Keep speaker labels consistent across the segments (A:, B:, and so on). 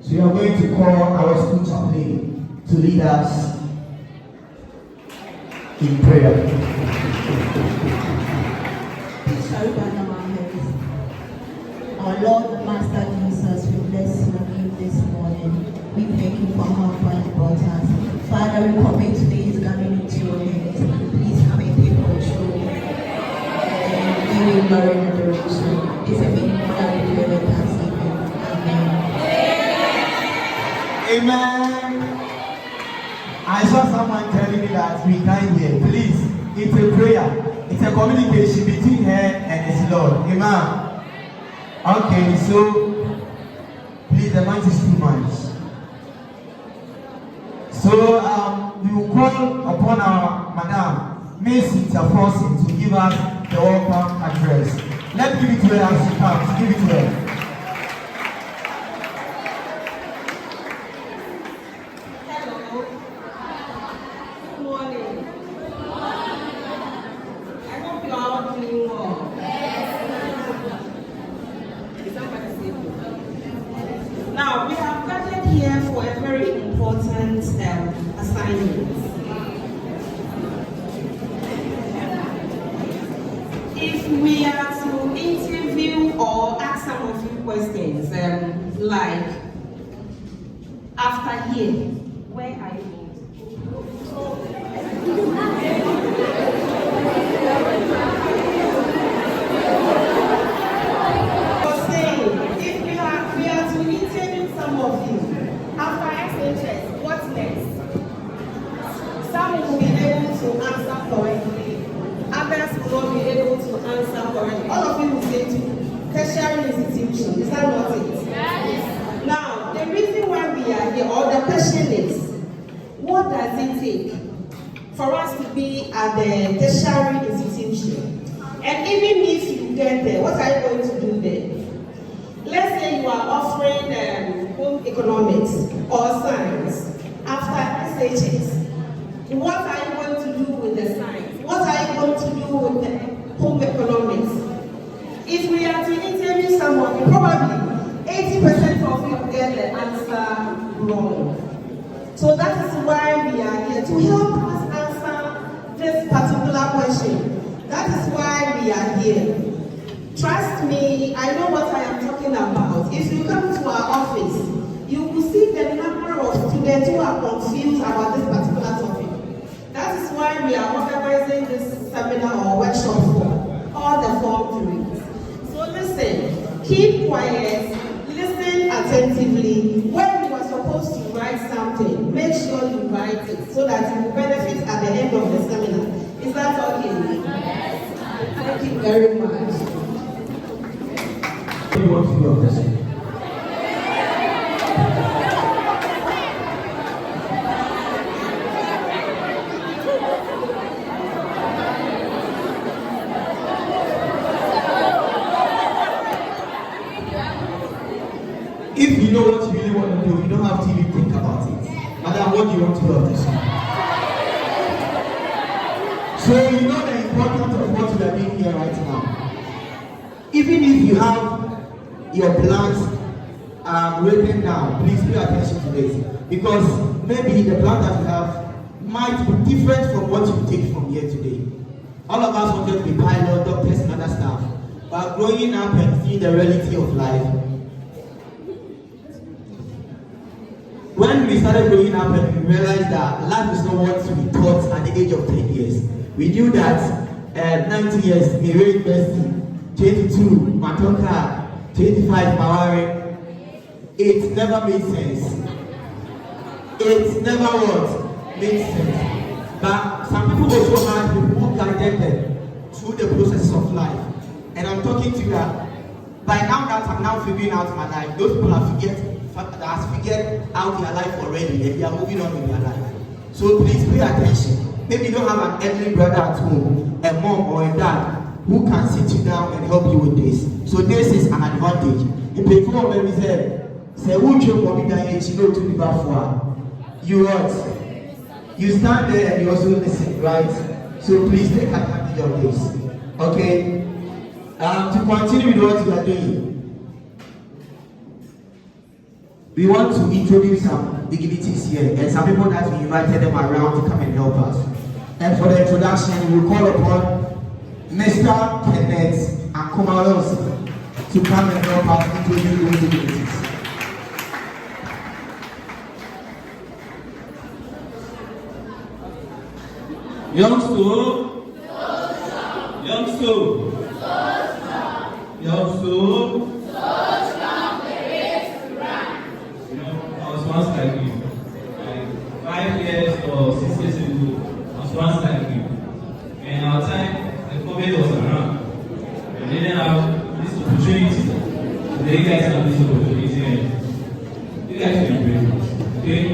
A: So we are going to call our school chaplain to lead us in prayer.
B: Please shall we bow our heads. Our Lord, Master Jesus, we bless your name this morning. We thank you for how far you brought us. Father, we commit today's gathering into your hands. Please come and take control. And give you glory and adoration. It's a big honor to you and thanksgiving. Amen.
A: Amen. I saw someone telling me that we can't hear. Please, it's a prayer. It's a communication between her and his Lord. Amen. Okay, so please, the mic is too much. So we will call upon our Madam Miss Forcing to give us the welcome address. Let's give it to her as she comes. Give it to her.
C: Now, we have gathered here for a very important assignment. If we are to interview or ask some of you questions, like, after here, where are you? Some will be able to answer correctly, others will not be able to answer correctly. All of you will say to tertiary institution, is that not it? Yes. Now, the reason why we are here, or the question is, what does it take for us to be at the tertiary institution? And even if you get there, what are you going to do there? Let's say you are offering home economics or science after SHS. What are you going to do with the science? What are you going to do with the home economics? If we are to interview someone, probably 80% of you get the answer wrong. So that is why we are here, to help us answer this particular question. That is why we are here. Trust me, I know what I am talking about. If you come to our office, you will see the number of students who are confused about this particular topic. That is why we are organizing this seminar or workshop for all the Form 3s. So listen, keep quiet, listen attentively. When you are supposed to write something, make sure you write it so that you will benefit at the end of the seminar. Is that okay? Yes. Thank you very much.
A: What do you want to do of this? If you know what you really want to do, you don't have to even think about it. Madam, what do you want to do of this? So you know the importance of what you are doing here right now. Even if you have your plans written down, please pay attention to this. Because maybe the plan that you have might be different from what you take from here today. All of us wanted to be pilots, doctors, and other stuff. But growing up and seeing the reality of life, when we started growing up and we realized that life is not what we taught at the age of 10 years. We knew that 19 years, Mary University, 22, Matoka, 25, Mawari. It never made sense. It never what? Made sense. But some people also had people who guided them through the process of life. And I'm talking to you that by now that I'm now figuring out my life, those people have figured out their life already and they are moving on with their life. So please pay attention. Maybe you don't have an elderly brother at home, a mom or a dad who can sit you down and help you with this. So this is an advantage. If before maybe say who you want to know to be for you what? You stand there and you also listen, right? So please take advantage of this. Okay? To continue with what you are doing. we want to introduce some dignitaries here and some people that we invited them around to come and help us. And for the introduction, we will call upon Mr. Kenneth Akumalos to come and help us introduce those dignitaries.
D: Youngster. I was once like you. Like 5 years or 6 years ago, I was once like you. And our time, the COVID was around. We didn't have this opportunity. Today, you guys have this opportunity. And you guys should embrace it. Okay?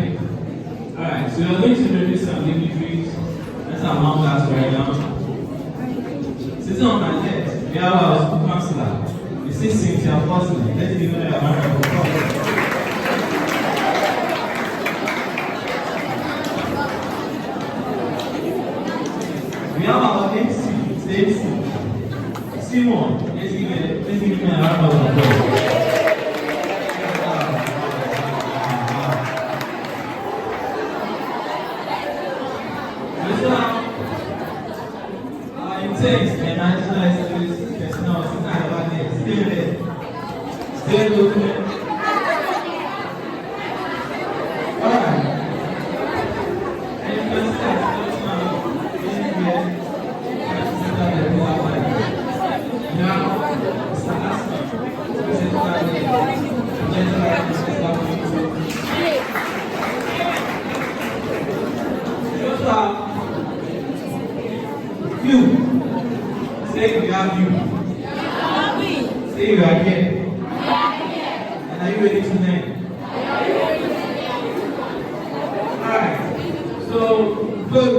D: Alright, so we're going to introduce some dignitaries. That's our mom class right now. Sitting on my left, we have our school counselor. We see Cynthia Foster. Let's give her a round of applause. We have our MC, Stacy. Simon, let's give him a round of applause. Intense and nationalized personal still there. Still looking. Alright. And you can start now, you. Say we have you. Say you are here. And are you ready to learn? Alright. So, good.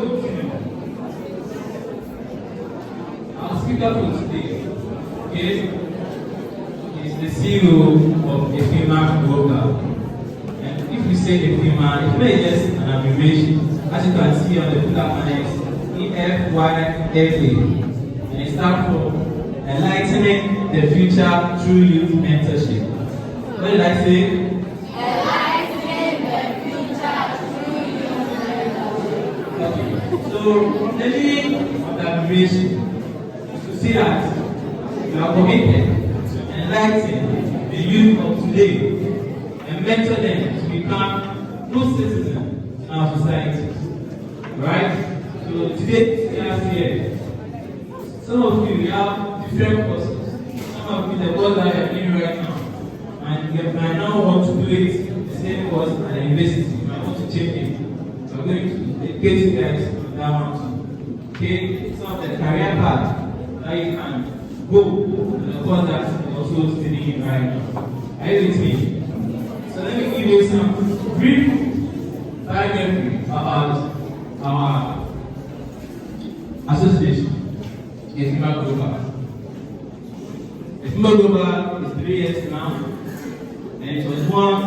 D: Our speaker for today is the CEO of EFYMA GLOBAL. And if we say EFYMA, it's not just an abbreviation. As you can see on the pillar panels, EFYMA. And it stands for Enlightening the Future Through Youth Mentorship. What did I say?
E: Enlightening the future through youth mentorship.
D: Okay. So, the meaning of the abbreviation is to say that you are committed to enlighten the youth of today and mentor them to become good citizens in our society. Right? So, today, here, some of you have different courses. Some of you, the course that you're doing right now, and you might not want to do it the same course at the university. You might want to change it. So I'm going to educate you guys on that one too. Okay, some of the career path that you can go to the course that you're also studying right now. Are you with me? So let me give you some brief biography about our association. EFYMA GLOBAL. EFYMA GLOBAL is 3 years now, and it was born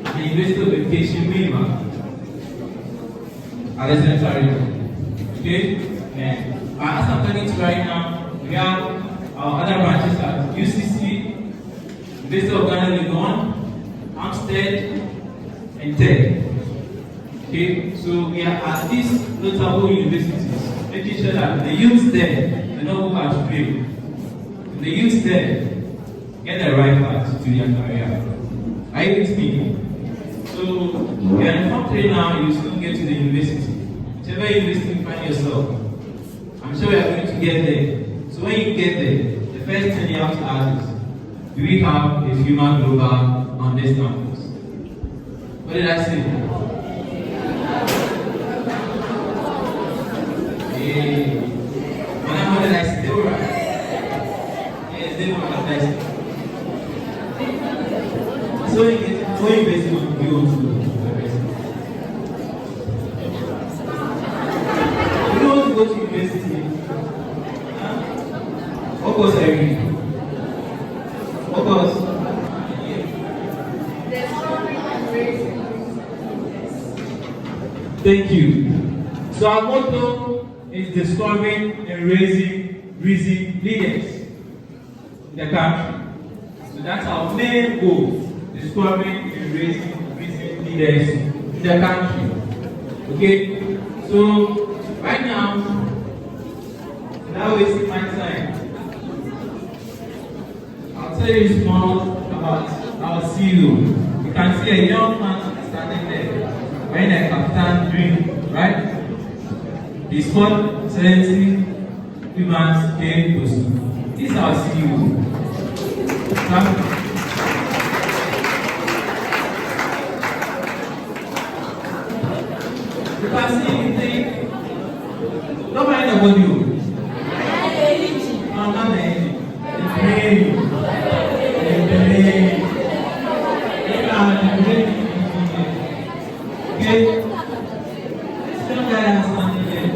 D: at the University of Education, EFYMA, Alexandria. Okay? And as I'm talking to right now, we have our other branches at UCC, University of Ghana, Legon, Amstead, and TED. Okay? So we are at these notable universities, making sure that the youth there, they know who are to play. The youth there get the right path to their career. Are you with me? So, we are in form 3 now, you still get to the university. Whichever university you find yourself, I'm sure you are going to get there. So, when you get there, the first thing you have to ask is, do we have EFYMA GLOBAL on this campus? What did I say? What did I say? They were right. Yes, they were right. So you basically go to the university. You don't want to go to university. What course are you reading? What course? Thank you. So our motto is discovering and raising leaders in the country. So that's our main goal, discovering and be raising business leaders in the country. Okay, so right now, without wasting my time, I'll tell you small about our CEO. You can see a young man standing there wearing a kaftan green, right? He's called Excellency EFYMA Dorsu. This is our CEO. You can see the thing. Don't mind the body. Not the engine. The brain. Okay? This young guy has standing there.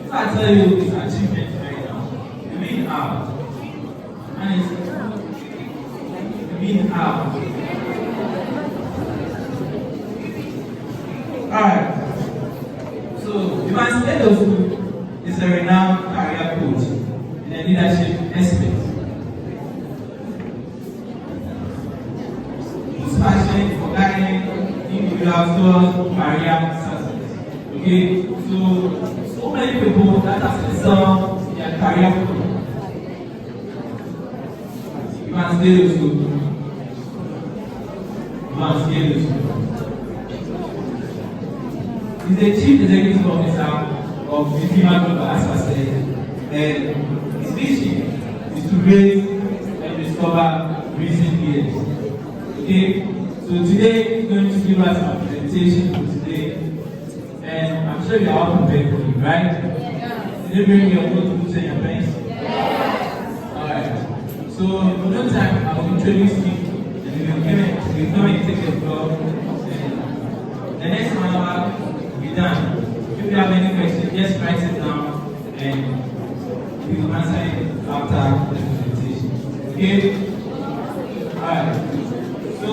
D: If I tell you his achievement right now, you mean how? And it's you mean how? Alright. So EFYMA Dorsu is a renowned career coach in a leadership aspect. Who's passionate for guiding individuals towards career success. Okay, so many people that have excelled in their career field. EFYMA Dorsu. He's the Chief Executive Officer of EFYMA GLOBAL, as I said, and his vision is to raise and discover recent years. Okay, so today he's going to give us a presentation for today, and I'm sure you're all prepared for it, right? Yeah. Did you bring your notebooks and your pens? Yeah. Alright, so in no time I will introduce you, and we'll come and take the floor. The next 1 hour will be done. If you have any questions, just write it down and we will answer it after the presentation. Okay? Alright. So,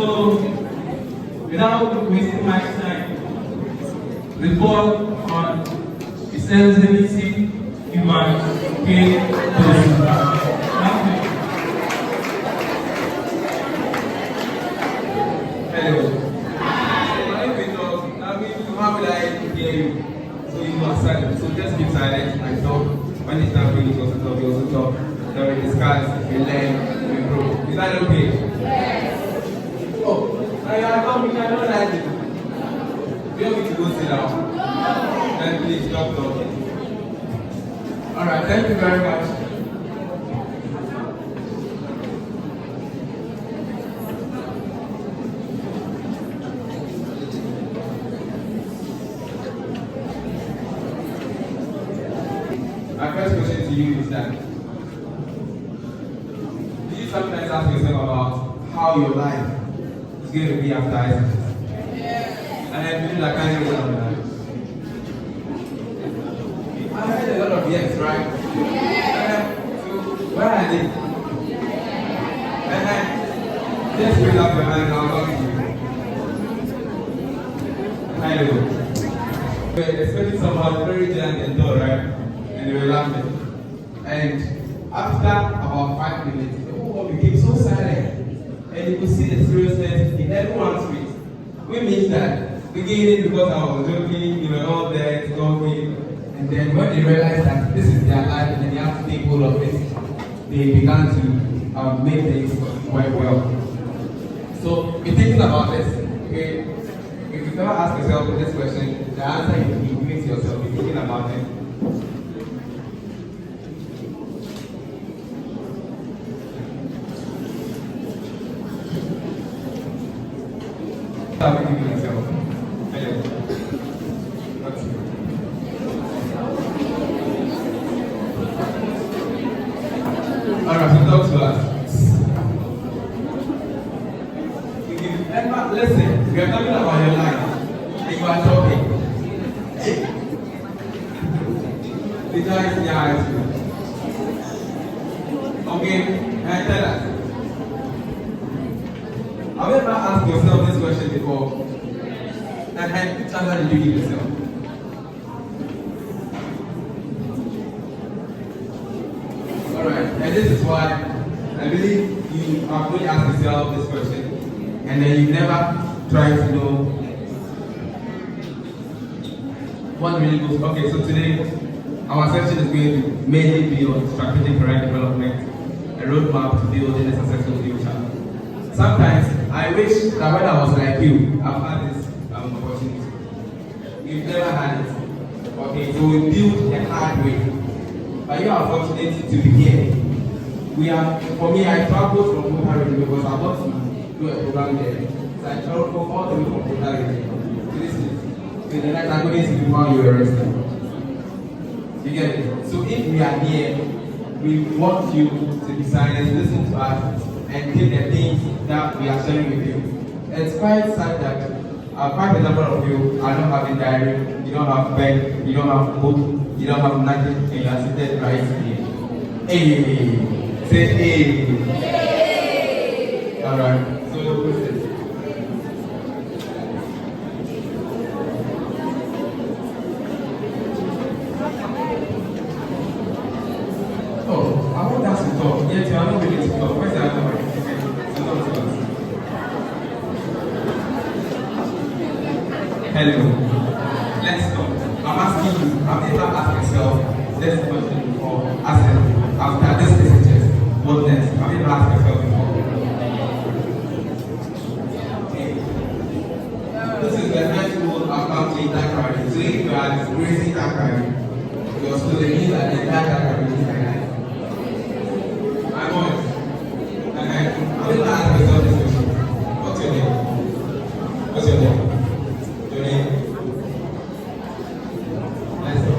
D: without wasting much time, report on the Excellency EFYMA Dorsu.
F: Hello. How will I hear you? So you are silent. So just keep silent and talk. When it's time for you to also talk, you also talk. Then we discuss, we learn, we grow. Is that okay? Yes. Oh, I don't think I don't like it. You want me to go sit down? No. Then please stop talking. Alright, thank you very much. My first question to you is that, do you sometimes ask yourself about how your life is going to be after high school? Yeah. And I feel like I know what I'm like. I heard a lot of yes, right? Yeah. So, where are they? Just raise up your hand and I'll talk to you. Hello. We're expecting someone very giant and tall, right? And they were laughing. And after about 5 minutes, everyone became so silent. And you could see the seriousness in everyone's face. Which means that beginning because I was joking, they were all there talking. And then when they realized that this is their life and they have to take hold of it, they began to make things work well. So be thinking about this. Okay? If you ever ask yourself this question, the answer you give it to yourself. Be thinking about it. Stop giving yourself. Hello. What's it? Alright, so talk to us. If you ever listen, we are talking about your life. And you are talking. Hey. The guy is in your eyes. Okay, and tell us. Have you ever asked yourself this question before? And which answer did you give yourself? Alright, and this is why I believe you have really asked yourself this question. and then you never try to know what really goes. Okay, so today our session is going to mainly be on strategic career development, a roadmap to building a successful future. Sometimes I wish that when I was like you, I've had this opportunity. You've never had it. Okay, so we build the hard way. But you are fortunate to be here. For me, I traveled from Bukhari because I want to do a program there. So I traveled all the way from Bukhari to this place. So the next I'm going to be while you were arrested. You get it? So if we are here, we want you to be silent, listen to us, and take the things that we are sharing with you. It's quite sad that quite a number of you are not having diary, you don't have pen, you don't have book, you don't have nothing, and you are seated right here. Hey, say hey. Hey. Alright, so who's this? Oh, I want us to talk. Yet you are not willing to talk. Where's the other one? So talk to us. Hello. Let's talk. I'm asking you, I've never asked myself this question before. After this messages, what next? I've never asked myself before. Okay. This is the high school accounting Dakar. So if you are disgracing Dakar, your student means that the Dakar is like that. I'm honest. And I've never asked myself this question. What's your name? What's your name? Your name? Let's go.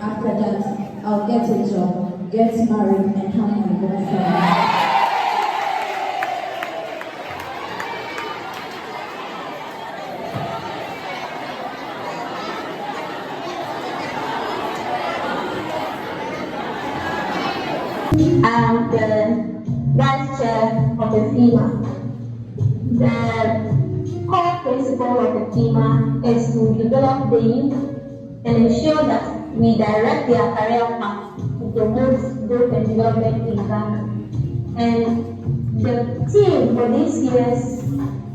G: After that, I'll get a job, get married, and have my own family.
H: I am the vice chair of the EFYMA. The core principle of the EFYMA is to develop the youth and ensure that we direct their career path to promote growth and development in Ghana. And the theme for this year's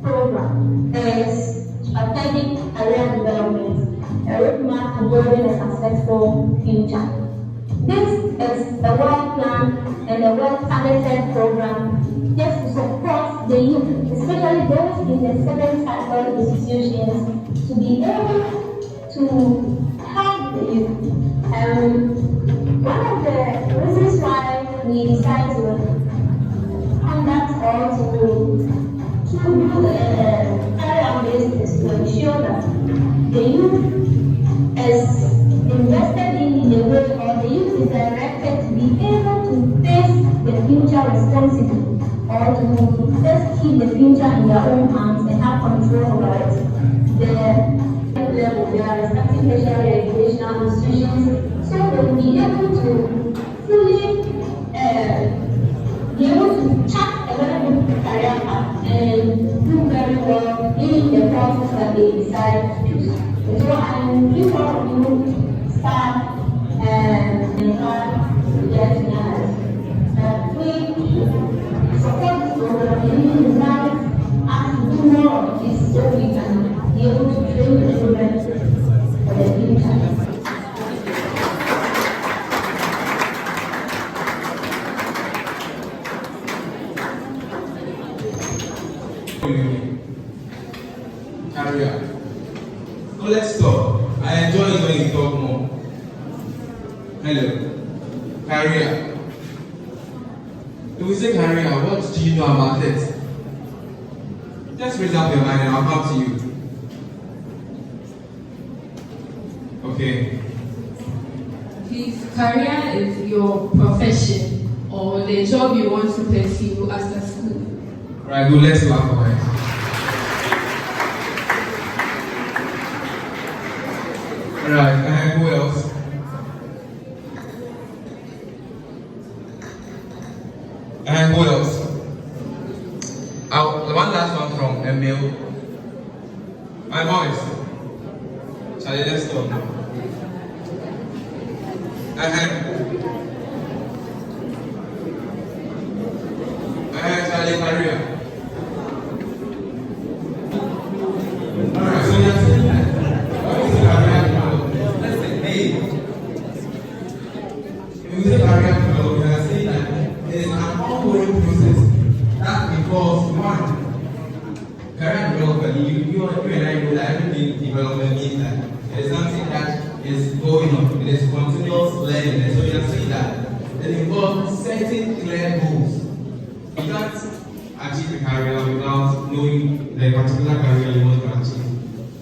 H: program is strategic career development, a roadmap to building a successful future. This is a well-planned and a well-targeted program just to support the youth, especially those in the second cycle institutions, to be able to help the youth. One of the reasons why we decided to conduct or to carry out this is to ensure that the youth is invested in a way, or the youth is directed to be able to face the future responsibly, or to just keep the future in their own hands and have control over it. The level, their respective tertiary educational institutions, so they will be able to fully be able to chart a very good career path and do very well in the courses that they decide to choose. So I'm looking for you staff and get that we support this program and invite us to do more of this so we can be able to train the children for the future.
F: Career. So let's talk. I enjoy it when you talk more. Hello. Career. If we say career, what do you know about it? Just raise up your hand and I'll come to you. Okay.
I: His career is your profession or the job you want to pursue after school.
F: Right, good, let's laugh for it. Right, and who else? And who else? The one last one from Emil. My boys. Shall I let's stop now? Charlie career. Alright, so you're saying that what is career development? Let's say, hey, when we say career development, we are saying that there is an ongoing process that involves one, career development. You and I know that everything development means that there is something that is going on. It is continuous learning. And so we are saying that it involves setting clear goals. You can't achieve a career without knowing the particular career you want to achieve.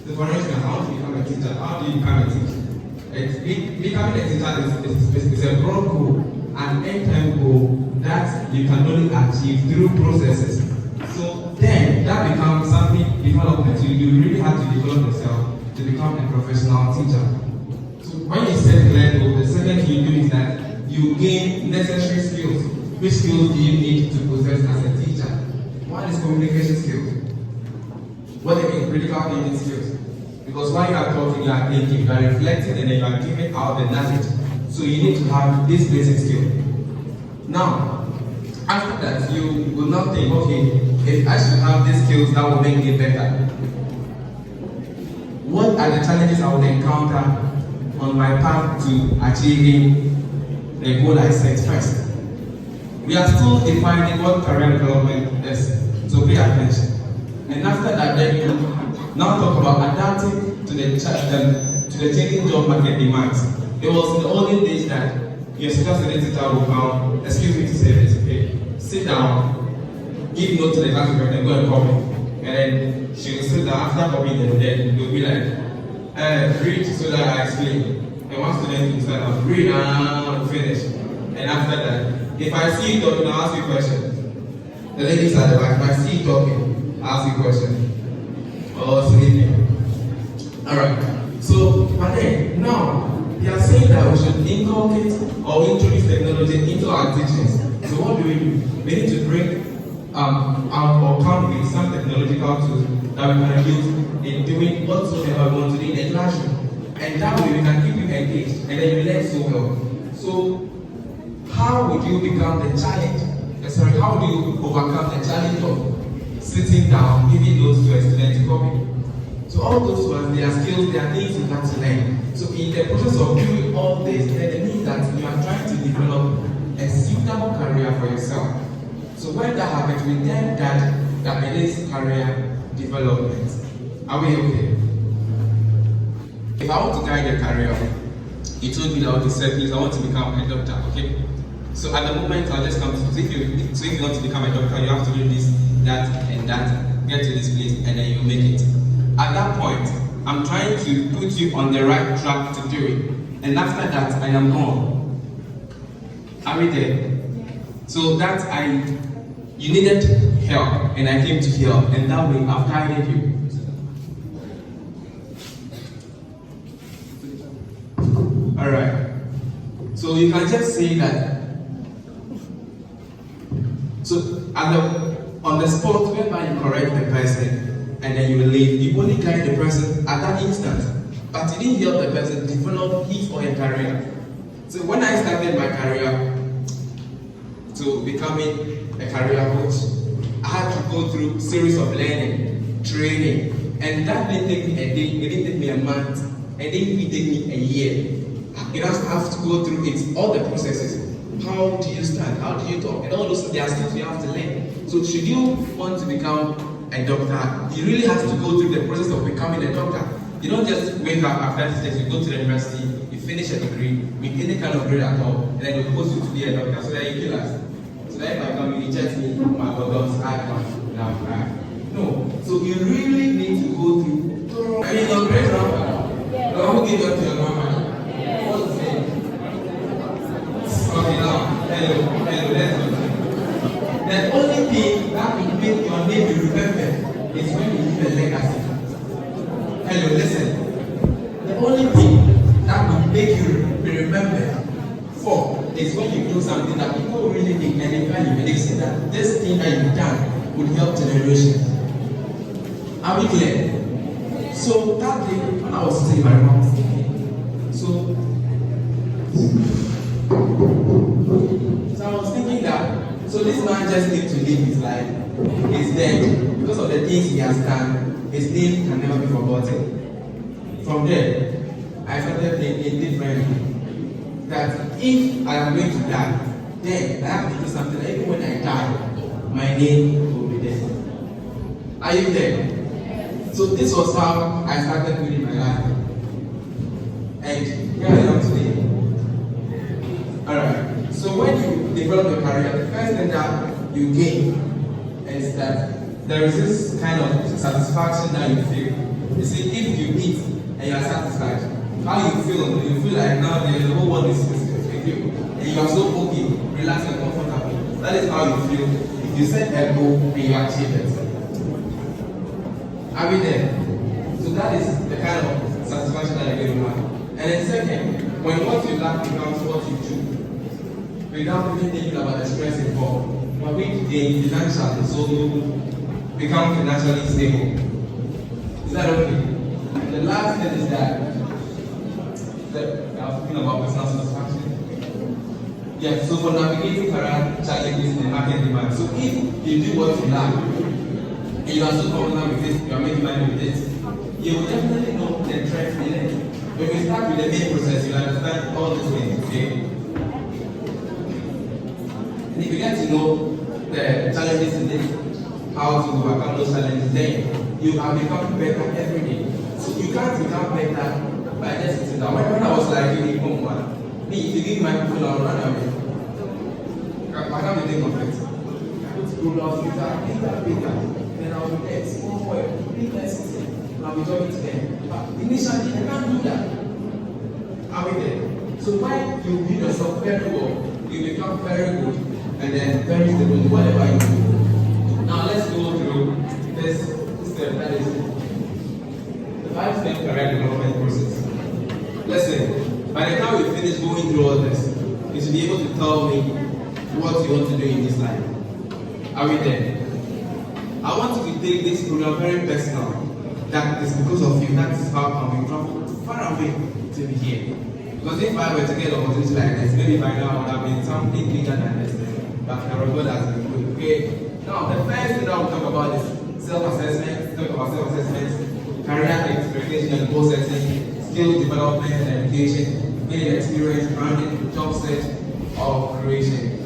F: So for instance, I want to become a teacher. How do you become a teacher? Becoming a teacher is a broad goal, an end-time goal that you can only achieve through processes. So then that becomes something development. You really have to develop yourself to become a professional teacher. So when you set clear goals, the second thing you do is that you gain necessary skills. Which skills do you need to possess as a teacher? One is communication skills. What do you mean? Critical thinking skills. Because while you are talking, you are thinking, you are reflecting, and then you are giving out the knowledge. So you need to have this basic skill. Now, after that, you will not think, okay, if I should have these skills, that will make me better. What are the challenges I will encounter on my path to achieving the goal I set first? We are still defining what career development is, so pay attention. And after that, then you now talk about adapting to the changing job market demands. It was in the olden days that your social studies teacher will come, excuse me to say this, okay? Sit down, give note to the class and go and copy. And then she will sit down after copying, and then you'll be like, read so that I explain. And one student will start off, read and finish. And after that, if I see you talking, I'll ask you a question. The ladies at the back, if I see you talking, I'll ask you a question. Or sleeping. Alright. So, but then, now, they are saying that we should inculcate or introduce technology into our teachings. So what do? We need to bring out or come with some technological tools that we can use in doing whatsoever we want to do in the classroom. And that way we can keep you engaged and then you learn so well. So, how would you become the challenge? How do you overcome the challenge of sitting down, giving notes to a student to copy? So all those ones, they are skills, they are things you have to learn. So in the process of doing all this, then it means that you are trying to develop a suitable career for yourself. So when that happens, we then that it is career development. Are we okay? If I want to guide your career, you told me that I want to say, please, I want to become a doctor, okay? So at the moment, I'll just come to you. So if you want to become a doctor, you have to do this, that, and that. get to this place, and then you make it. At that point, I'm trying to put you on the right track to do it. And after that, I am gone. Are we there? So that you needed help, and I came to help, and that way I've guided you. Alright. So you can just say that. So on the spot whereby you correct the person and then you leave, you only guide the person at that instant. But you didn't help the person develop his or her career. So when I started my career to becoming a career coach, I had to go through a series of learning, training, and that didn't take me a day, it didn't take me a month, it didn't even take me a year. You just have to go through it, all the processes. How do you stand? How do you talk? And all those, there are things you have to learn. So should you want to become a doctor, you really have to go through the process of becoming a doctor. You don't just wake up after 6 days, you go to the university, you finish a degree, with any kind of grade at all, and then they post you to be a doctor, so that you kill us. So that if I come, you just me, my brother's icon, now cry. No. So you really need to go through. I mean, your grade now. No, who gave up to your mama? What's the name? Okay, now, hello, let's go. The only thing that will make your name be remembered is when you leave a legacy. Hello, listen. The only thing that will make you be remembered for is when you do something that people really need and they value, and they say that this thing that you've done would help generations. Are we clear? So that day, when I was sitting in my room, so I was thinking that, so this man just needs to live his life. He's dead. Because of the things he has done, his name can never be forgotten. From there, I started thinking differently. That if I am going to die, then I have to do something. Even when I die, my name will be there. Are you there? So this was how I started living my life. And here I am today. Alright. So when you develop a career, the first thing that you gain is that there is this kind of satisfaction that you feel. You see, if you eat and you are satisfied, how you feel? You feel like now the whole world is with you. And you are so okay, relaxed and comfortable. That is how you feel if you set a goal and you achieve it. Are we there? So that is the kind of satisfaction that you get. And then second, when what you lack becomes what you do, without even thinking about the stress involved, you are going to gain financially, so you become financially stable. Is that okay? And the last thing is that I was talking about personal satisfaction. Yeah, so for navigating career challenges in the market demand, so if you do what you like, and you are so confident with it, you are making money with it, you will definitely know the trends in it. When we start with the main process, you understand all these things, okay? And if you get to know the challenges in it, how to overcome those challenges, then you are becoming better every day. So you can't become better by just sitting down. When I was like, you come on, me, if you give my people, I'll run away. I can't think of it. I go to school last week, bigger. Then I'll be there, small boy, big lessons, I'll be talking to them. But initially, I can't do that. Are we there? So when you build yourself very well, you become very good, and then very stable in whatever you do. Now let's go through this step, that is the 5-step career development process. Listen, by the time we finish going through all this, you should be able to tell me what you want to do in this life. Are we there? I want you to take this program very personal. That is because of you. That is how come we travel far away to be here. Because if I were to get an opportunity like this, maybe by now I would have been something bigger than this. But our God has been good. Okay. Now the first thing I will talk about is self-assessment. Talk about self-assessment, career expectation and goal setting, skill development and education, gaining experience, branding, job search, or creation.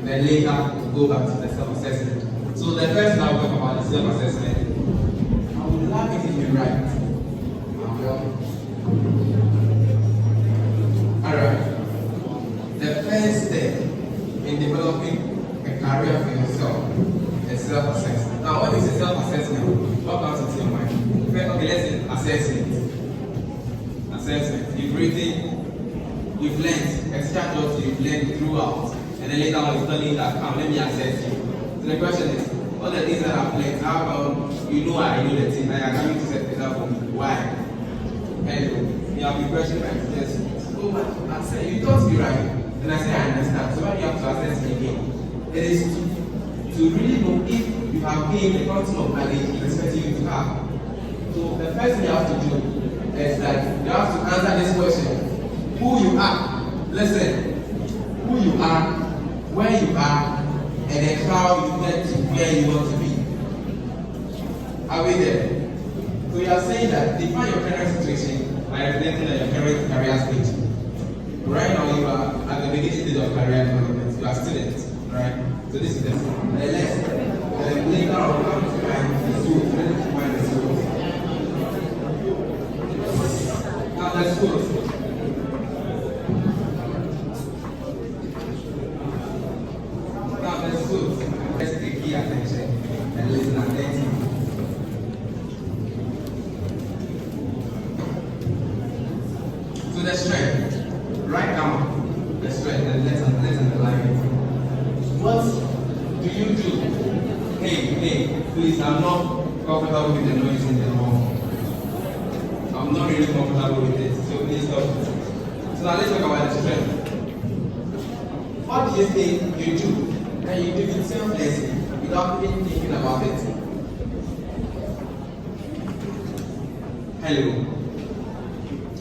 F: Then later we'll go back to the self-assessment. So the first thing I'll talk about is self-assessment. I would love it if you're right. Alright. The first step in developing a career for yourself is self-assessment. Now what is a self-assessment? essential jobs you've learned throughout, and then later on you're studying that, come, let me assess you. So the question is, all the things that I've learned, how about you know I know the thing, and I'm going to set it up for me? Why? Hello. You have the question like this. Oh, but I said, you taught me right. And I said, I understand. So why do you have to assess me again? It is to really know if you have gained the quantum of knowledge you expect you to have. So the first thing you have to do is that you have to answer this question. Who you are. Listen. Who you are, where you are, and then how you get to where you want to be. Are we there? So you are saying that define your current situation by representing your current career stage. Right now you are at the beginning stage of career development. You are students, right? So this is the lesson. Later on, how to find the source. Let's find the source. Now let's go. Let's take key attention and listen attentively. So the strength, right now, the strength, and let's underline it. What do you do? Hey, please, I'm not comfortable with the noise in the home. I'm not really comfortable with it, so please stop. So now let's talk about the strength. What do you think you do? And you do it selflessly without even thinking about it. Hello.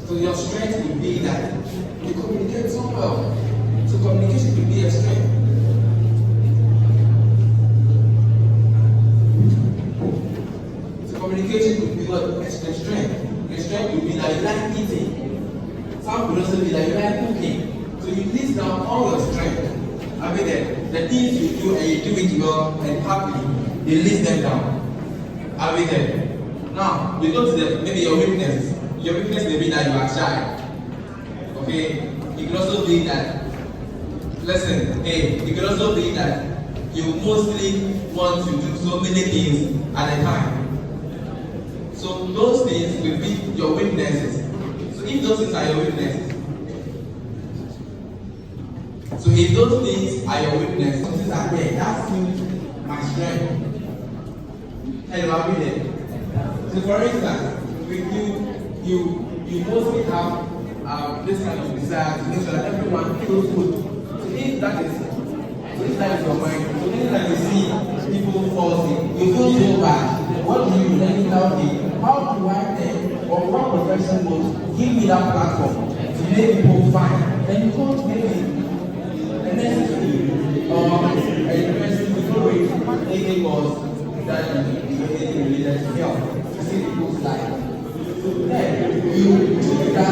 F: So your strength would be that you communicate so well. So communication could be a strength. So communication could be what? A strength. A strength would be that you like eating. Some could also be that you like cooking. So you list down all your strengths. I mean, the things you do and you do it well and happily, you list them down. Are we there? Now, we go to maybe your weaknesses. Your weakness may be that you are shy. Okay? It could also be that, listen, it could also be that you mostly want to do so many things at a time. So those things will be your weaknesses. So if those things are your weaknesses, so if those things are your weakness, those things are there, that's my strength. Hello, are we there? So for instance, with you mostly have this kind of desire to make sure that everyone feels good. So if that is your mind, so anytime you see people fall sick, you feel so bad. What do you then tell me? How do I then, or what profession will give me that platform to make people fine? Then you go to maybe necessary or a university before it was that you related to health to see people's life. So then you choose that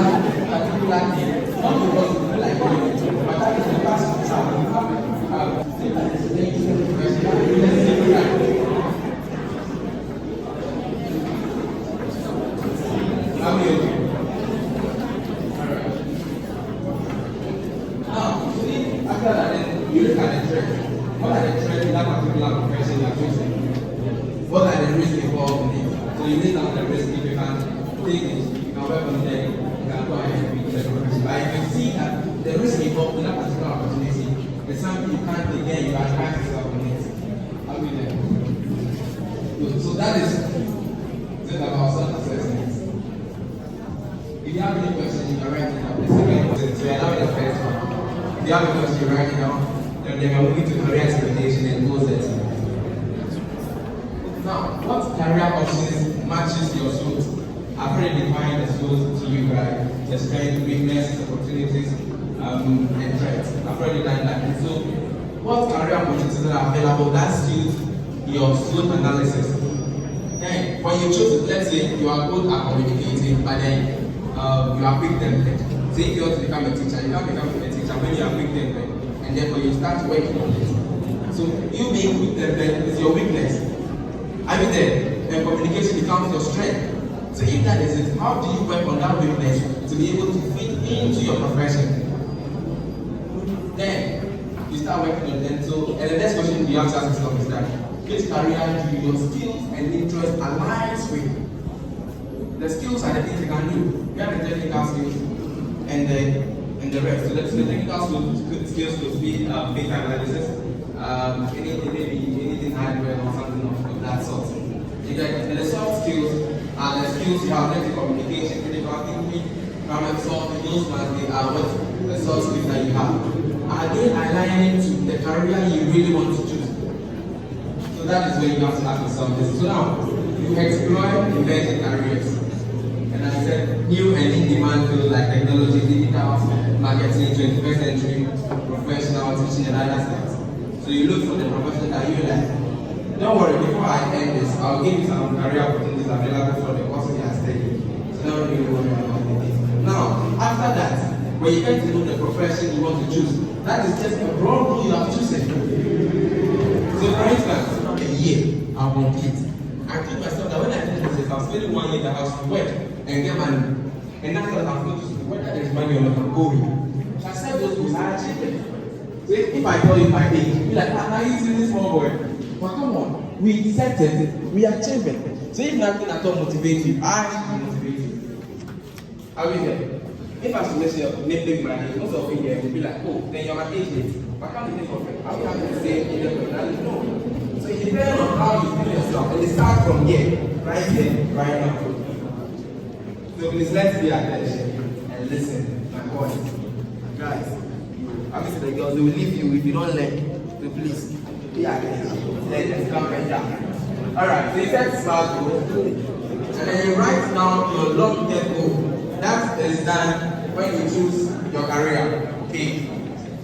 F: particular thing, not because you feel like doing it, but that is the past you travel. You have to say that it's a dangerous question. How many of you? After that, then you look at the trend. What are the trends in that particular profession you are choosing? What are the risks involved in it? So you list down the risk. If you can take it, you can work on them, you can go ahead and be the profession. But if you see that the risk involved in that particular opportunity is something you can't take, then you advance yourself on it. How do you know? So that is about self-assessment. If you have any questions, you can write it down. The second question, so you allow the first one. If you have a question, write it down. Then we are moving to career expectation and goal setting. Now, what career options matches your suit? I've already defined the suit to you, right? The strength, weaknesses, opportunities, and threats. I've already done that. So, what career opportunities are available that suit your suit analysis? Then, when you choose it, let's say you are good at communicating, but then you are quick-tempered. Say if you want to become a teacher, you can't become a teacher when you are quick-tempered, and therefore you start working on it. So you being quick-tempered is your weakness. I mean and communication becomes your strength. So if that is it, how do you work on that weakness to be able to fit into your profession? Then you start working on them. So, and the next question you have to ask yourself is that which career do your skills and interests aligns with? The skills are the things you can do. You have the technical skills and the and the rest. So that's the technical skills to speed data analysis, anything hardware or something of that sort. You get, and the soft skills are the skills you have, like communication, critical thinking, problem solving. Those must be what the soft skills that you have. Are they aligning to the career you really want to choose? So that is where you have to ask yourself this. So now, you explore emerging careers. And I said, new and in-demand fields like technology, digital, marketing, 21st century, professional, teaching, and other things. So you look for the profession that you like. Don't worry, before I end this, I'll give you some career opportunities available for the course you are studying. So don't really worry about anything. Now, after that, when you get to know the profession you want to choose, that is just a broad rule you have chosen. So for instance, a year, I'll complete. I told myself that when I finish this, I'm spending 1 year in the house to work and get money. And after that, I'm going to school. Whether there's money or not, I'm going. So I said those goals, I achieved it. So if I tell you my age, you'll be like, are you seeing this small boy? But come on, we set it, we achieved it. So if nothing at all motivates you, I should motivate you. Are we there? If I should name my age, most of you here will be like, oh, then you're my age mate. Why can't you think of it? Are we having the same age? No. So it depends on how you feel yourself. And it starts from here, right here, right now. So please let's pay attention and listen, my boys. Guys, obviously the girls, they will leave you if you don't learn. So please, pay attention. Let's come right down. Alright, so you set smart goals. And then you write down your long-term goal. That is done when you choose your career. Okay.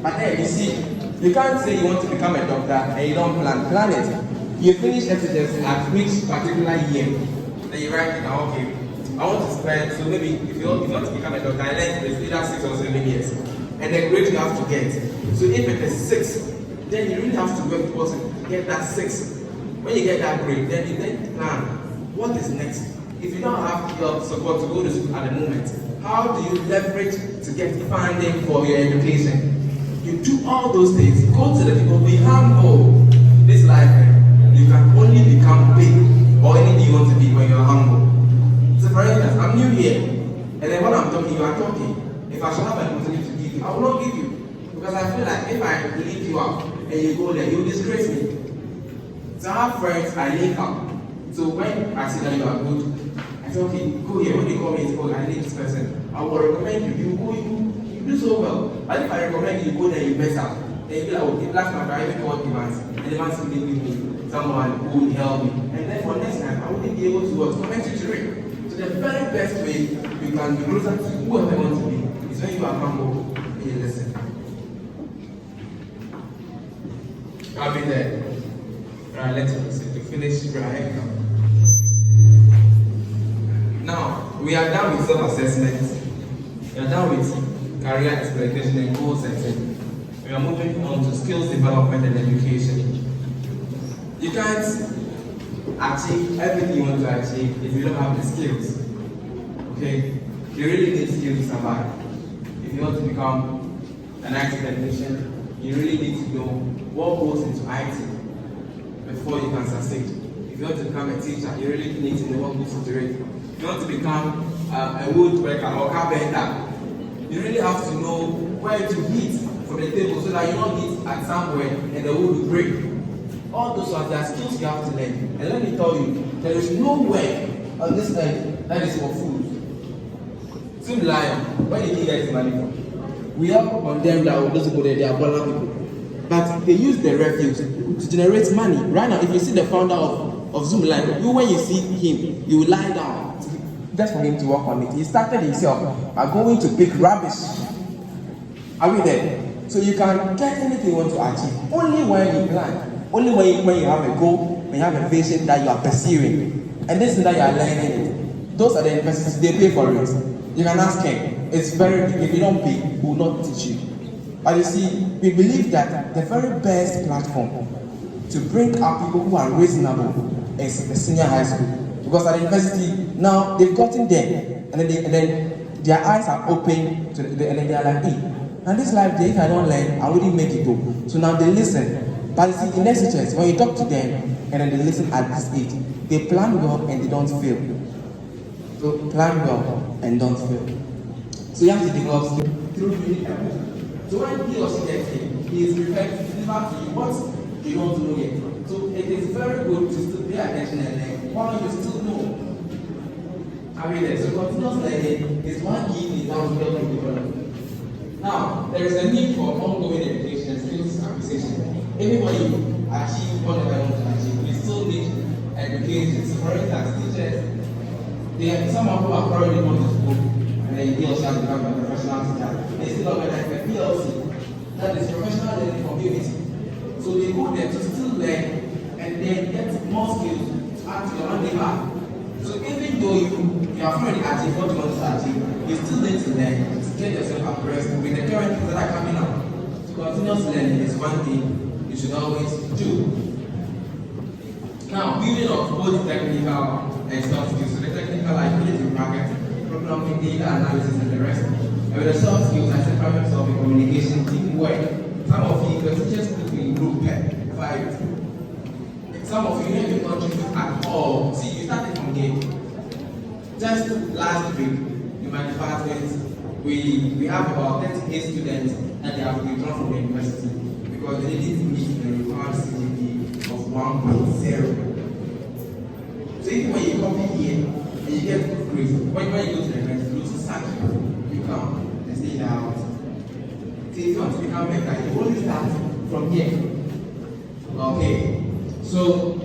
F: But then you see, you can't say you want to become a doctor and you don't plan it. You finish SHS at which particular year? Then you write it down, okay. I want to spend, so maybe if you want to become a doctor, I learned it's either 6 or 7 years. And the grade you have to get. So if it is 6, then you really have to work towards it to get that 6. When you get that grade, then you then plan what is next. If you don't have your support to go to school at the moment, how do you leverage to get funding for your education? You do all those things. Go to the people, be humble. This life, you can only become big or anything you want to be when you're humble. So for instance, I'm new here, and then when I'm talking, you are talking. If I should have an opportunity to give you, I will not give you. Because I feel like if I leave you out and you go there, you will disgrace me. So I have friends, I link up. So when I see that you are good, I say, okay, go here. When they call me, oh, I need this person, I will recommend you. You go, you do so well. But if I recommend you, go there, you mess up. Then you be like, okay, last month I even called demands. And the man still didn't give me someone who would help me. And then for next time, I wouldn't be able to comment you to read. The very best way you can be closer to whoever you want to be is when you are humble and you listen. I'll be there. Alright, let's proceed to finish right now. Now, we are done with self-assessment. We are done with career exploitation and goal setting. We are moving on to skills development and education. You can't achieve everything you want to achieve if you don't have the skills. Okay? You really need skills to survive. If you want to become an IT technician, you really need to know what goes into IT before you can succeed. If you want to become a teacher, you really need to know what goes into it. If you want to become a woodworker or carpenter, you really have to know where to hit from the table so that you don't hit at somewhere and the wood will break. All those are the skills you have to learn. And let me tell you, there is no way on this earth that is for food. Zoom Lion, where did he get his money from? We have on them that those people there, they are Bola people. But they use the refuse to generate money. Right now, if you see the founder of Zoom Lion, when you see him, you will lie down just for him to work on it. He started himself by going to pick rubbish. Are we there? So you can get anything you want to achieve only when you plan, only when you have a goal, when you have a vision that you are pursuing, and this is that you are learning it. Those are the investors, they pay for it. You can ask him. It's very big. If you don't pay, he will not teach you. But you see, we believe that the very best platform to bring up people who are reasonable is the senior high school. Because at the university, now they've gotten there, and then their eyes are open to and then they are like, hey, and this life, if I don't learn, I wouldn't make it though. So now they listen. But you see, in SHS, when you talk to them, and then they listen at this age, they plan well and they don't fail. So plan well and don't fail. So you have to develop skills. through unique effort. So when he or she gets here, he is prepared to deliver to you what you don't know yet. So it is very good to still pay attention and learn while you still know. I mean, so continuous learning is one key in our development. Now, there is a need for ongoing education and skills acquisition. Everybody achieve whatever they want to achieve. We still need education. So for instance, teachers, some of who have already gone to school and then they also have become a professional teacher. They still organize a PLC, that is professional learning community. So they go there to still learn and then get more skills to add to your own life. So even though you have already achieved what you want to achieve, you still need to learn to get yourself abreast with the current things that are coming up. So continuous learning is one thing you should always do. Now, building of both technical and soft skills. So the technical, like creative marketing, programming, data analysis, and the rest. And with the soft skills, I said problem solving, communication, teamwork. Some of you, the teachers put in group 5. Some of you didn't even contribute at all. See, you started from here. Just last week, in my department, we have about 38 students that they have withdrawn from the university because they didn't meet the required CGPA of 1.0. So even when you come in here and you get good grades, when you go to the university, you go to sack you come and stay in the house. So if you want to become better, you only start from here. Okay. So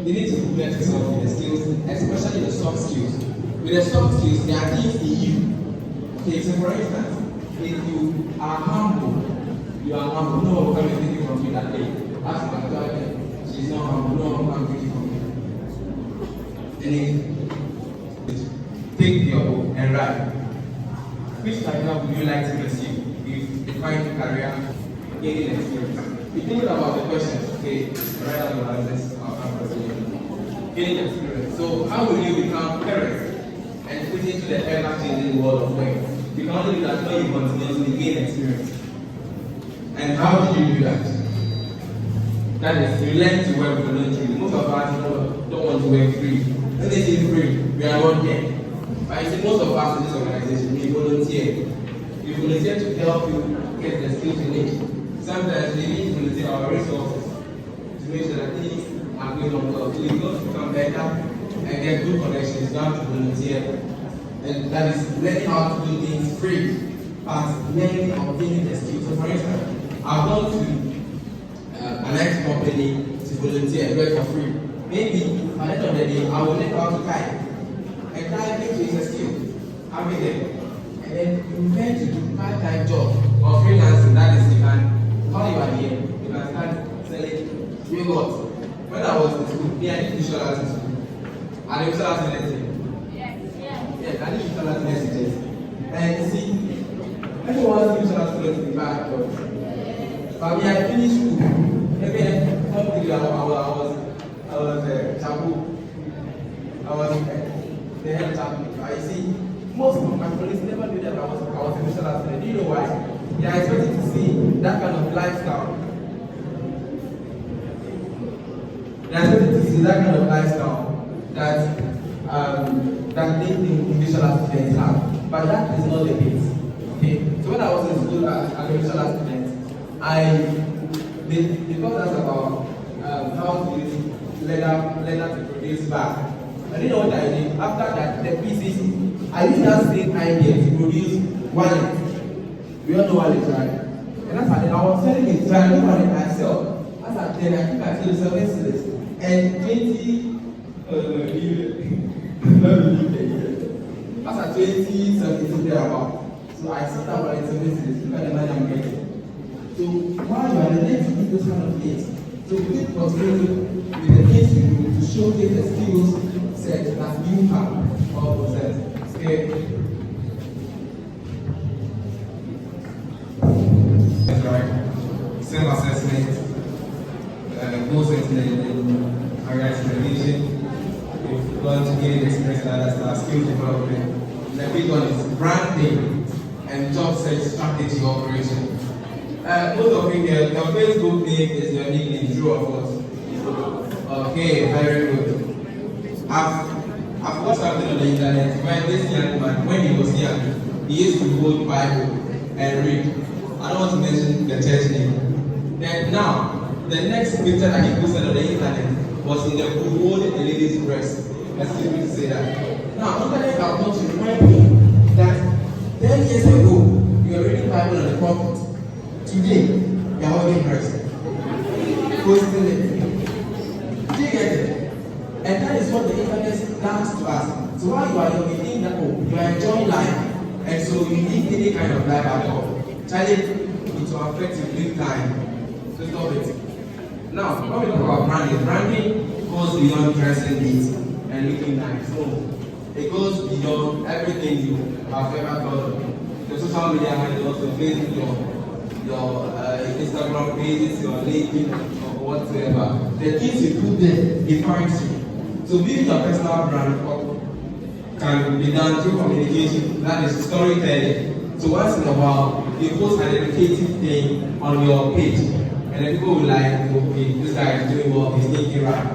F: you need to implement yourself in the skills, especially the soft skills. With the soft skills, there are things in you. Okay, so for instance, if you are humble, no one will come and take it from you that day. Ask my daughter, she's not humble, no one will come and take it from you. And then take your book and write. Which career would you like to pursue if you find your career gaining experience? You think about the questions, okay, write down your answers. Gaining experience. So how will you become parents and fit into the ever-changing world of work? You can only do that when you continuously gain experience. And how do you do that? That is, you learn to work voluntarily. Most of us don't want to work free. When they say free, we are not there. But you see, most of us in this organization, we volunteer. We volunteer to help you get the skills you need. Sometimes we need to volunteer our resources to make sure that things are going on well. So you got to become better and get good connections. You have to volunteer. And that is learning how to do things free, but learning and obtaining the skills. So for instance, I've gone to an IT company to volunteer and work for free. Maybe at the end of the day, I will learn how to kite. And kiting is a skill. I mean, and then you learn to do part-time job or freelancing. That is, you can, while you are here, you can start selling yogurt. When I was in school, I did visual arts in school. And visual arts in anything. Yes, I did visual arts messages. And you see, everyone knows visual arts in the back. But when I finished school, maybe I was taboo. I was the head taboo. I see, most of my colleagues never knew that I was a visual arts. Do you know why? They are expected to see that kind of lifestyle. They are expected to see that kind of lifestyle that they think visual arts students have. But that is not the case. Okay? So when I was in school as a visual arts student, they taught us about how to use leather to produce bags. I didn't know what I did. After that, the pieces, I used that same idea to produce wallet. We all know wallet, right? And that's how I was selling it. So I knew wallet myself. As at then, I think I sold 7 cities. And 20, as at 2017 thereabout. So I sold that wallet 7 cities. Look at the money I'm getting. So while you are learning to do those kind of things, so we keep continuing with the things you do to showcase the skills set that you have or possess. Okay.
J: That's right. Self-assessment, goal setting, area explanation. We've learned to gain experience and understand skill development. The big one is branding and job search strategy operation. Most of you here, your Facebook name is your nickname, true or false? Okay, very good. I've watched something on the internet where this young man, when he was young, he used to hold Bible and
F: and read. I don't want to mention the church name. Then now, the next picture that he posted on the internet was in the book holding a lady's breast. Excuse me to say that. Now, internet have come to remind me that 10 years ago, you were reading Bible on the prophet. Today, you are holding breast. Posting it. Do you get it? And that is what the internet does to us. So while you are young, you think that, oh, you are enjoying life, and so you need any kind of life at all. Charlie, it will affect you big time. So stop it. Now, when we talk about branding goes beyond dressing neat and looking nice. No, it goes beyond everything you have ever thought of. Your social media handles, your Facebook, your Instagram pages, your LinkedIn, or whatsoever. The things you put there defines you. So building your personal brand can be done through communication, that is storytelling. So once in a while, you post an educative thing on your page, and then people will like, okay, this guy is doing well, he's thinking right.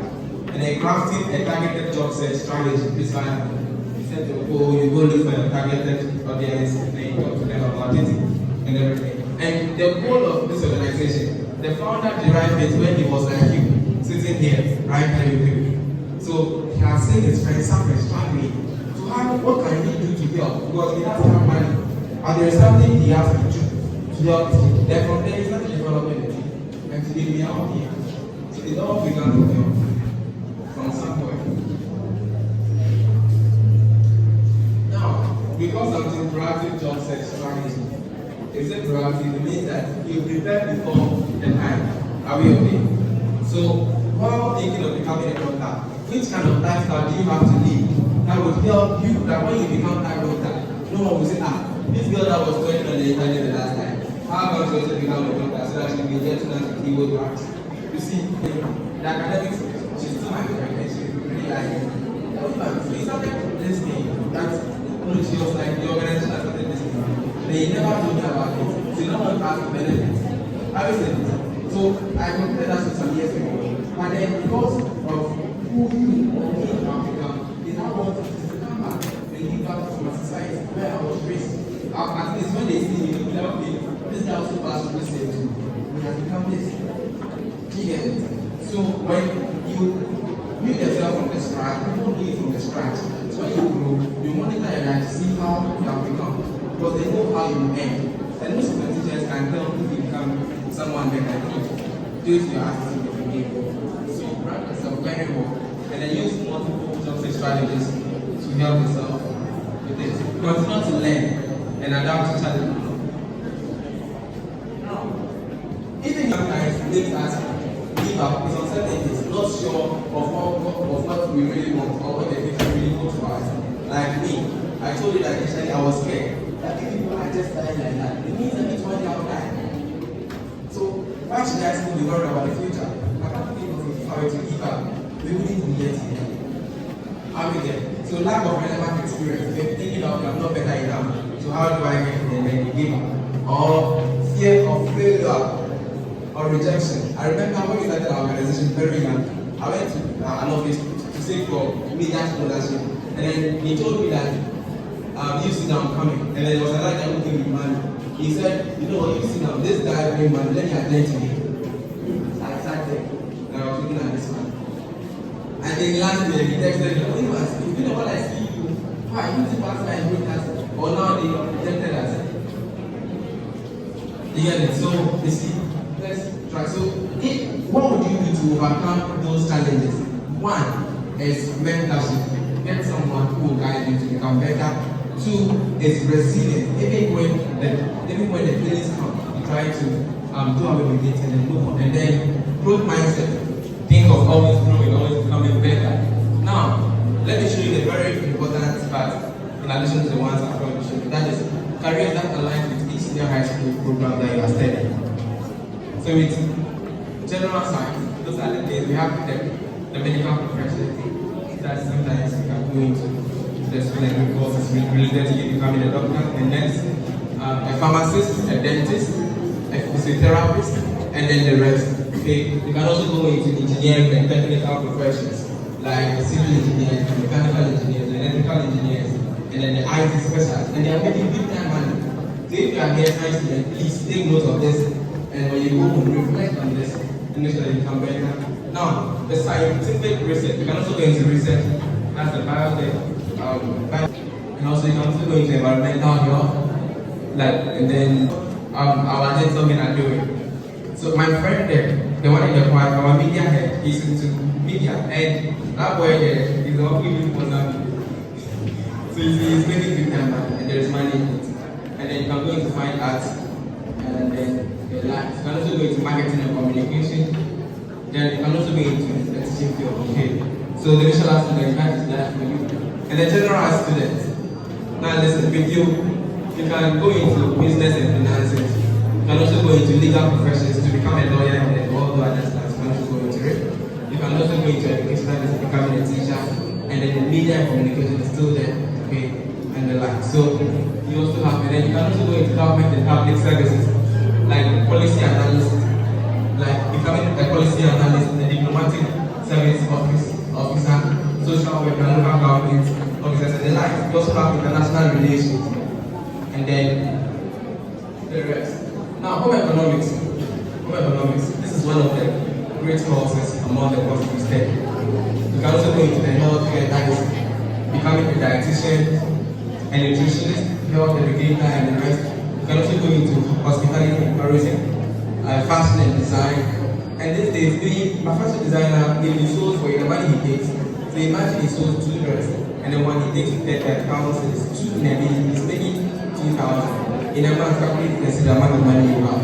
F: And then crafting a targeted job search strategy, this one, you set your goal, you go look for your targeted audience, and then you talk to them about it, and everything. And the goal of this organization, the founder derived it when he was like you, sitting here, right here with you. So he has seen his friends suffering, struggling. So what can he do to help? Because he doesn't have money. And there is something he has to do to help him. Then from there, he started developing it. And today we are all here. So it all began with him from somewhere. Now, because of the proactive job search strategy, is it proactive? It means that you prepare before the time. Are we okay? So, while thinking of becoming a doctor, which kind of lifestyle do you have to live that would help you that when you become that doctor, no one will say, this girl that was going on the internet the last time, how about you to become a doctor so that she can get to know the keyword words? You see, the academics, she's still my friend and she really like it. We started listening, that she was like, the organization has started listening. They never told me about it. So no one has the benefits. How is it? So I completed that some years ago. But then because of who you are in Africa, they now want to come back and give back to my society where I was raised. At least when they see me, they will be, this guy also passed through this same too. We have become this. Do you get it? So when you build yourself from the scratch, you don't do it from the scratch. So when you grow, you monitor your life to see how you have become. Because they know how you end. And most of the teachers can tell if you become someone better than you. Due to your attitude of your game. So brand yourself very well. And then use multiple job search strategies to help yourself with this. Continue to learn and adapt to challenges. Now, even sometimes makes us give up is uncertainties, not sure of what we really want or what the future really wants for us. Like me, I told you that initially I was scared. That if people are just dying like that, it means that each one day I will die. So why should I still be worried about the future? I can't think of if I were to give up, we wouldn't be yet here. How we get? So lack of relevant experience, you're thinking of I'm not better enough. So how do I get it and then you give up? Or fear of failure or rejection. I remember when we started our organization very young, I went to an office to say for media scholarship, and then he told me that you see now I'm coming, and then there was another guy looking with money. He said, you know what, you see now, this guy bring money, let me attend to him. I sat there, and I was looking at this man. And then last year, he texted me, you know what I see you, why you see pastor and bring us, or now they rejected us. You get it? So, you see, let's try. So, what would you do to overcome those challenges? One is mentorship. Get someone who will guide you to become better. Two is resilience. Even when the feelings come, you try to do away with it and then move on. And then growth mindset. Think of always growing, always becoming better. Now, let me show you the very important part in addition to the ones I'm going to show you. That is careers that align with each senior high school program that you are studying. So with general science, those are the things we have the medical profession. That sometimes you can go into the school and courses related to you becoming a doctor, a nurse, a pharmacist, a dentist, a physiotherapist, and then the rest. Okay, you can also go into engineering and technical professions like civil engineers, mechanical engineers, electrical engineers, and then the IT specialists, and they are making big time money. So if you are here trying to please take note of this, and when you go home, reflect on this, and make sure that you become better. Now, the scientific research, you can also go into research, that's the biotech, and also you can also go into environmental health, and then our gentlemen are doing. So my friend there, the one in the choir, our media head, he's into media, and that boy there is the one who is for something. So he's making good time, and there's money in it. And then you can go into fine arts, and then the life. You can also go into marketing and communication. Then you can also go into the teaching field. Okay. So the visual arts student, that is life for you. And the general arts student. Now listen, with you can go into business and finances. You can also go into legal professions to become a lawyer and then all the other stuff. You can also go into it. You can also go into education and becoming a teacher. And then the media and communication is still there. Okay. And the like. So you also have, and then you can also go into government and public services, like policy analyst, like becoming a policy analyst, a diplomatic service officer, social worker, local government officers, and the like. You also have international relations, and then the rest. Now, home economics. This is one of the great courses among the courses you study. You can also go into the healthcare, that is becoming a dietitian, a nutritionist, health educator, and the rest. You can also go into hospitality and tourism, fashion and design. And these days, my fashion designer, if he sews for you, the money he takes. So imagine he sews 2 dresses, and then when he takes it 30,000, it's 2 in a day, he's making 2,000. In a month, calculate you can see the amount of money you have.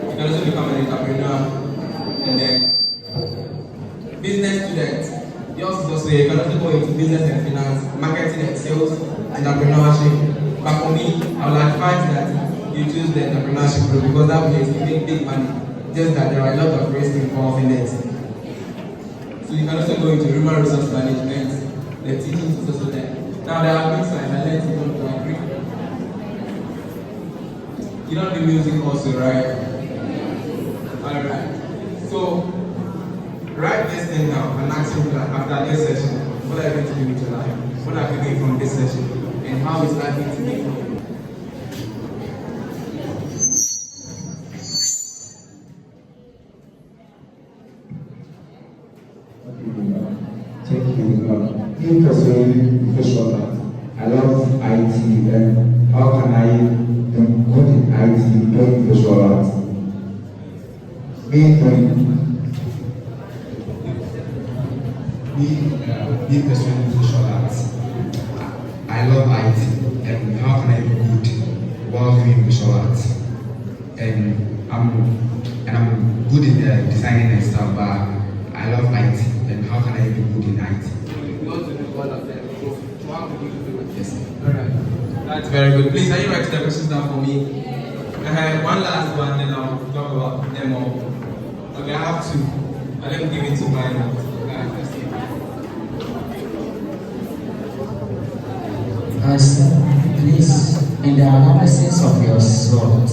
F: You can also become an entrepreneur, and then business students. Yours is also, you can also go into business and finance, marketing and sales, entrepreneurship. But for me, I would advise that you choose the entrepreneurship route because that way you make big money. Just that there are a lot of risks involved in it. So you can also go into human resource management. The teaching is also there. Now there are things like I learned you don't agree. You don't do music also, right? Alright. So write this thing down and ask you after this session, what are you going to do with your life? What are you doing from this session? And how is that going to be for you?
K: Thank you. In pursuing visual art, I love IT, and how can I good in IT doing visual art? Me pursuing visual arts. I love IT, and how can I be good while doing visual arts? And I'm good in designing and stuff, but I love IT, and how can I be good in IT?
F: You want to do one of them, so how would you do it?
K: Yes.
F: Alright. That's very good. Please, can you write the questions down for me? One last one, then I'll talk about them all. Okay, I have 2. But let me give it to my
L: please, in the analysis of your SWOT,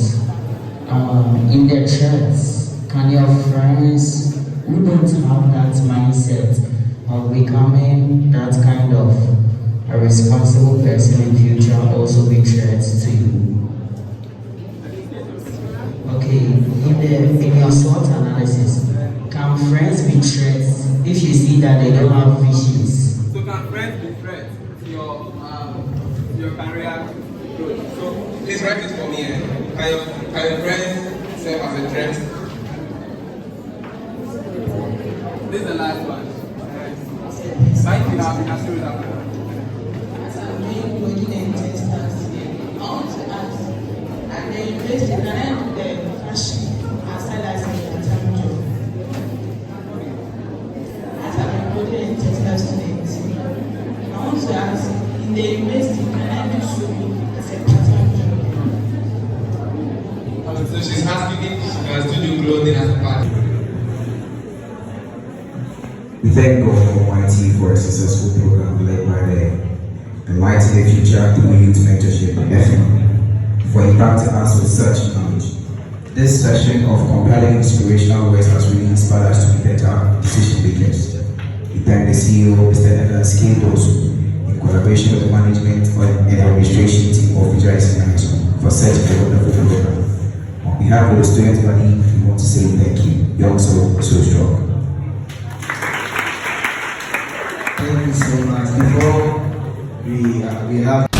L: in the church, can your friends who don't have that mindset of becoming that kind of a responsible person in future also be threats to you? Okay, in your SWOT analysis, can friends be threats if you see that they don't have visions?
F: So can friends be threats to your career growth? So please write it for me. Can your friends serve as a threat? This is the last one. Sign it out and ask you that.
B: As I'm doing working in testers, I want to ask, and the university, can I do the fashion as well as the part-time job? As I'm working in testers student, I want to ask, in the university, can I do sewing as a part-time job?
F: So she's asking if she can still do clothing as a part.
K: We thank God Almighty for a successful program led by the Enlighten the Future through Youth Mentorship EFYMA for impacting us with such knowledge. This session of compelling inspirational words has really inspired us to be better decision makers. We thank the CEO, Mr. Dorsu, in collaboration with the management and administration team of EFYMA. for such a wonderful program. On behalf of the student body, we want to say thank you. You're also so strong.
J: Thank you so much. Before we have